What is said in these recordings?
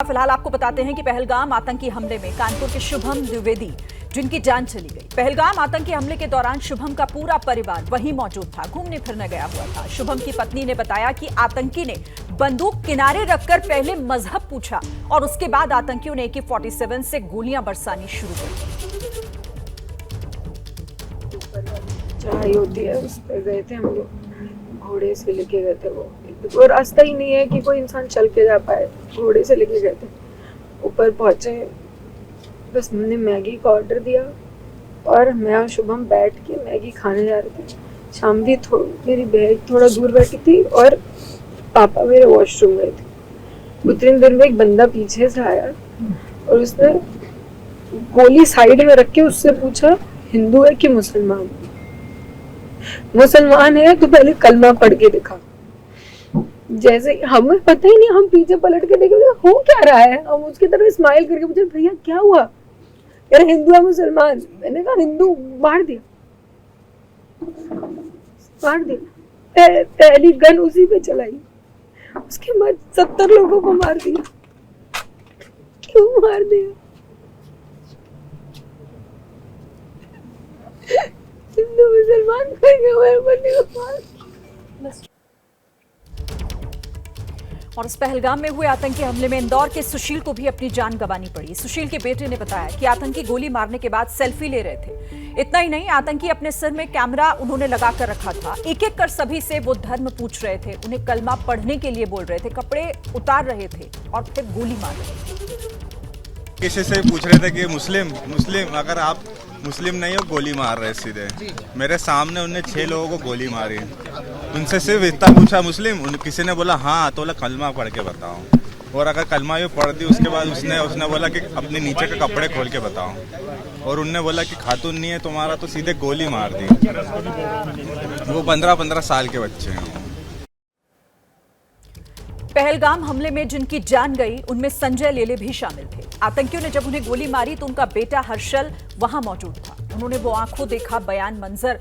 फिलहाल आपको बताते हैं कि पहलगाम आतंकी हमले में कानपुर के शुभम द्विवेदी जिनकी जान चली गई। पहलगाम आतंकी हमले के दौरान शुभम का पूरा परिवार वहीं मौजूद था, घूमने फिरने गया हुआ था। शुभम की पत्नी ने बताया कि आतंकी ने बंदूक किनारे रखकर पहले मजहब पूछा और उसके बाद आतंकियों ने AK-47 से गोलियां बरसानी शुरू कर दी। चढ़ाई होती है, उस पर गए थे हम लोग, घोड़े से लेके गए थे। वो रास्ता ही नहीं है कि कोई इंसान चल के जा पाए, घोड़े से लेके गए थे। ऊपर पहुंचे, बस मैंने मैगी का ऑर्डर दिया और मैं और शुभम बैठ के मैगी खाने जा रहे थे। शाम भी मेरी बहन थोड़ा दूर बैठी थी और पापा मेरे वॉशरूम गए थे। उतनी देर में एक बंदा पीछे से आया और उसने गोली साइड में रख के उससे पूछा, हिंदू है कि मुसलमान? मुसलमान है तो पहले कलमा पढ़ के दिखा। जैसे हमें पता ही नहीं, हम पीछे पलट के देखे हो क्या रहा है। हम उसकी तरफ स्माइल करके पूछे, भैया क्या हुआ? यार हिंदू है मुसलमान? मैंने कहा हिंदू। मार दिया। पहली गन उसी पे चलाई, उसके बाद 70 लोगों को मार दिया। क्यों मार दिया? हिंदू मुसलमान और इस पहलगाम में हुए आतंकी हमले में इंदौर के सुशील को भी अपनी जान गंवानी पड़ी। सुशील के बेटे ने बताया कि आतंकी गोली मारने के बाद सेल्फी ले रहे थे। इतना ही नहीं, आतंकी अपने सिर में कैमरा उन्होंने लगा कर रखा था। एक एक कर सभी से वो धर्म पूछ रहे थे, उन्हें कलमा पढ़ने के लिए बोल रहे थे, कपड़े उतार रहे थे और फिर गोली मार रहे थे। किसी से पूछ रहे थे कि मुस्लिम, अगर आप मुस्लिम नहीं हो गोली मार रहे सीधे। मेरे सामने उनने 6 लोगों को गोली मारी। उनसे सिर्फ इतना पूछा मुस्लिम, किसी ने बोला हाँ, तो बोला कलमा पढ़ के बताओ। और अगर कलमा ये पढ़ दी उसके बाद उसने बोला कि अपने नीचे के कपड़े खोल के बताओ। और उनने बोला कि खातून नहीं है तुम्हारा, तो सीधे गोली मार दी। वो 15-15 साल के बच्चे हैं। पहलगाम हमले में जिनकी जान गई उनमें संजय लेले भी शामिल थे। आतंकियों ने जब उन्हें गोली मारी तो उनका बेटा हर्षल वहां मौजूद था। उन्होंने वो आंखों देखा मंजर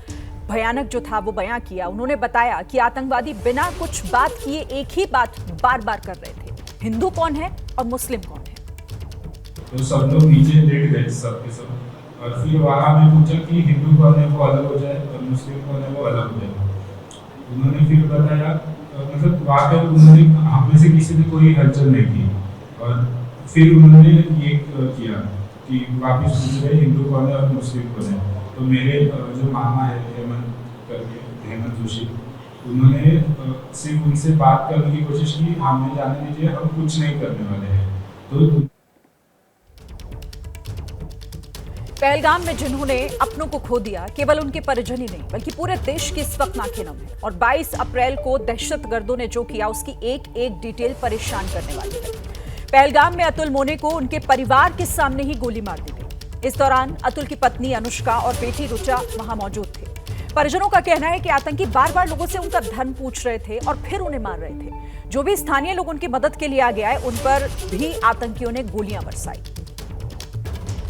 भयानक जो था वो बयां किया। उन्होंने बताया कि आतंकवादी बिना कुछ बात किए एक ही बात बार बार कर रहे थे, हिंदू कौन है और मुस्लिम कौन है। तो सब लोग नीचे लेट गए सब के सब, और फिर वहां में पूछा कि हिंदू कौन है वो अलग हो जाए और मुस्लिम कौन है वो अलग हो जाए। उन्होंने फिर बताया, मतलब वहाँ पे उन्होंने हम में से किसी ने कोई हलचल नहीं की। और फिर उन्होंने ये किया कि वापस पूछ रहे हिंदू कौन है और मुस्लिम कौन है। तो मेरे जो मामा है हेमंत जोशी, उन्होंने सिर्फ उनसे बात करने की कोशिश की, हमें जाने दीजिए, हम कुछ नहीं करने वाले हैं। तो पहलगाम में जिन्होंने अपनों को खो दिया केवल उनके परिजन ही नहीं बल्कि पूरे देश की इस वक्त नाके नम है। और 22 अप्रैल को दहशतगर्दों ने जो किया उसकी एक एक डिटेल परेशान करने वाली है। पहलगाम में अतुल मोने को उनके परिवार के सामने ही गोली मार दी गई। इस दौरान अतुल की पत्नी अनुष्का और बेटी रुचा वहां मौजूद थे। परिजनों का कहना है कि आतंकी बार बार लोगों से उनका धर्म पूछ रहे थे और फिर उन्हें मार रहे थे। जो भी स्थानीय लोग उनकी मदद के लिए आ गया है उन पर भी आतंकियों ने गोलियां बरसाई।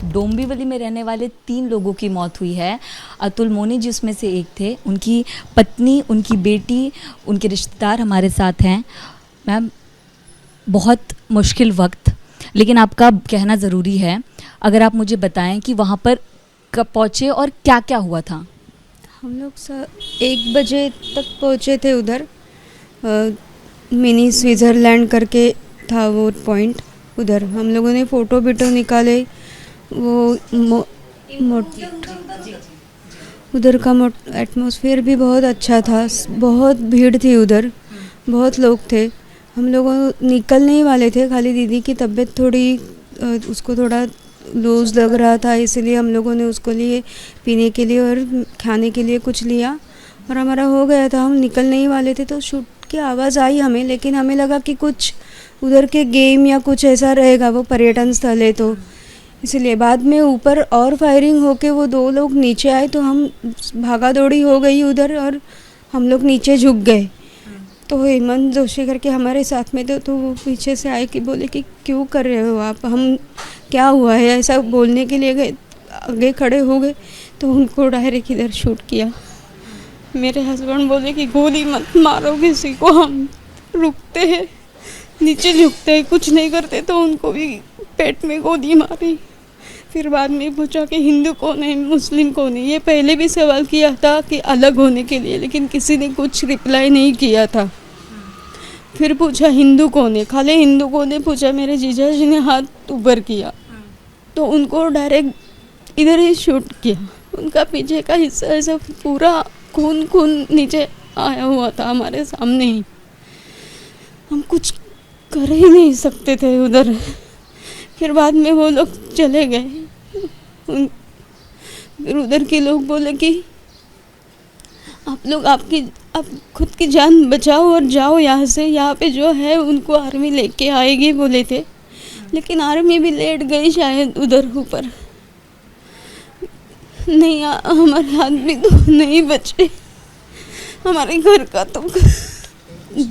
डोंबिवली में रहने वाले 3 लोगों की मौत हुई है। अतुल मोनी जिसमें से एक थे, उनकी पत्नी, उनकी बेटी, उनके रिश्तेदार हमारे साथ हैं। मैम, बहुत मुश्किल वक्त, लेकिन आपका कहना ज़रूरी है। अगर आप मुझे बताएं कि वहाँ पर कब पहुँचे और क्या क्या हुआ था। हम लोग 1 बजे तक पहुँचे थे उधर। मिनी स्विट्ज़रलैंड करके था वो पॉइंट। उधर हम लोगों ने फ़ोटो बिटो निकाले। वो उधर का एटमॉस्फेयर भी बहुत अच्छा था, बहुत भीड़ थी उधर, बहुत लोग थे। हम लोग निकलने ही वाले थे, खाली दीदी की तबीयत थोड़ी उसको थोड़ा लूज़ लग रहा था, इसलिए हम लोगों ने उसको लिए पीने के लिए और खाने के लिए कुछ लिया और हमारा हो गया था। हम निकलने ही वाले थे तो शूट की आवाज़ आई हमें, लेकिन हमें लगा कि कुछ उधर के गेम या कुछ ऐसा रहेगा, वो पर्यटन स्थल है तो इसलिए। बाद में ऊपर और फायरिंग होके वो 2 लोग नीचे आए तो हम भागा दौड़ी हो गई उधर और हम लोग नीचे झुक गए। तो हेमंत जोशी करके हमारे साथ में थे, तो वो पीछे से आए कि बोले कि क्यों कर रहे हो आप, हम क्या हुआ है, ऐसा बोलने के लिए गए, आगे खड़े हो गए तो उनको डायरेक्ट इधर शूट किया। मेरे हस्बैंड बोले कि गोली मत मारो किसी को, हम रुकते हैं नीचे झुकते, कुछ नहीं करते, तो उनको भी पेट में गोली मारी। फिर बाद में पूछा कि हिंदू कौन है, मुस्लिम कौन है। ये पहले भी सवाल किया था कि अलग होने के लिए, लेकिन किसी ने कुछ रिप्लाई नहीं किया था। फिर पूछा हिंदू कौन है, खाली हिंदू कौन है पूछा, मेरे जीजा जी ने हाथ ऊपर किया तो उनको डायरेक्ट इधर ही शूट किया। उनका पीछे का हिस्सा ऐसा पूरा खून खून नीचे आया हुआ था हमारे सामने ही। हम कुछ कर ही नहीं सकते थे उधर। फिर बाद में वो लोग चले गए। फिर उधर के लोग बोले कि आप लोग आप खुद की जान बचाओ और जाओ यहाँ से, यहाँ पे जो है उनको आर्मी लेके आएगी बोले थे, लेकिन आर्मी भी लेट गई शायद उधर ऊपर। नहीं, हमारे आदमी तो नहीं बचे। हमारे घर का तो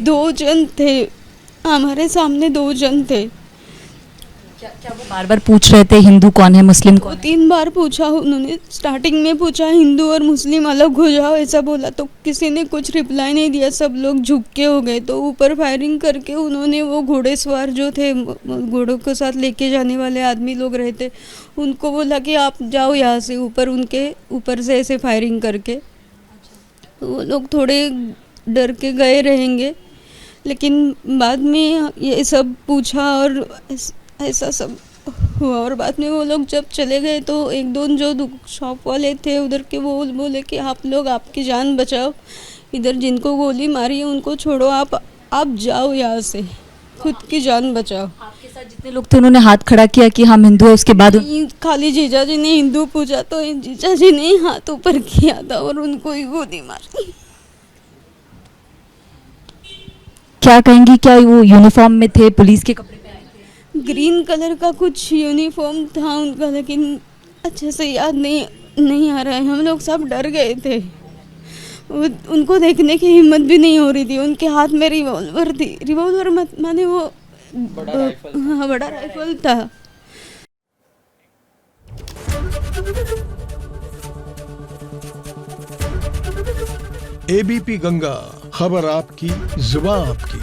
2 जन थे, हमारे सामने 2 जन थे। क्या वो बार बार पूछ रहे थे हिंदू कौन है, मुस्लिम कौन है? 3 बार पूछा उन्होंने। स्टार्टिंग में पूछा हिंदू और मुस्लिम अलग हो जाओ ऐसा बोला, तो किसी ने कुछ रिप्लाई नहीं दिया, सब लोग झुक के हो गए। तो ऊपर फायरिंग करके उन्होंने वो घोड़ेसवार जो थे, घोड़ों के साथ लेके जाने वाले आदमी लोग रहते, उनको बोला कि आप जाओ यहाँ से ऊपर। उनके ऊपर से ऐसे फायरिंग करके तो वो लोग थोड़े डर के गए रहेंगे, लेकिन बाद में ये सब पूछा और ऐसा सब हुआ। और बाद में वो लोग जब चले गए तो 1-2 जो शॉप वाले थे उधर के, वो बोले कि आप लोग आपकी जान बचाओ, इधर जिनको गोली मारी है उनको छोड़ो, आप जाओ यहाँ से, खुद की जान बचाओ। आपके साथ जितने लोग थे उन्होंने हाथ खड़ा किया कि हम हिंदू है, उसके बाद खाली जीजा जी ने हिंदू पूछा तो जीजा जी ने हाथ ऊपर किया था और उनको ही गोली मारी। क्या कहेंगी, क्या वो यूनिफॉर्म में थे, पुलिस के कपड़े में आए थे? ग्रीन कलर का कुछ यूनिफॉर्म था उनका, लेकिन अच्छे से याद नहीं आ रहा है। हम लोग सब डर गए थे, उनको देखने की हिम्मत भी नहीं हो रही थी। उनके हाथ में रिवॉल्वर थी, रिवॉल्वर माने वो बड़ा राइफल था। एबीपी गंगा, खबर आपकी, जुबान आपकी।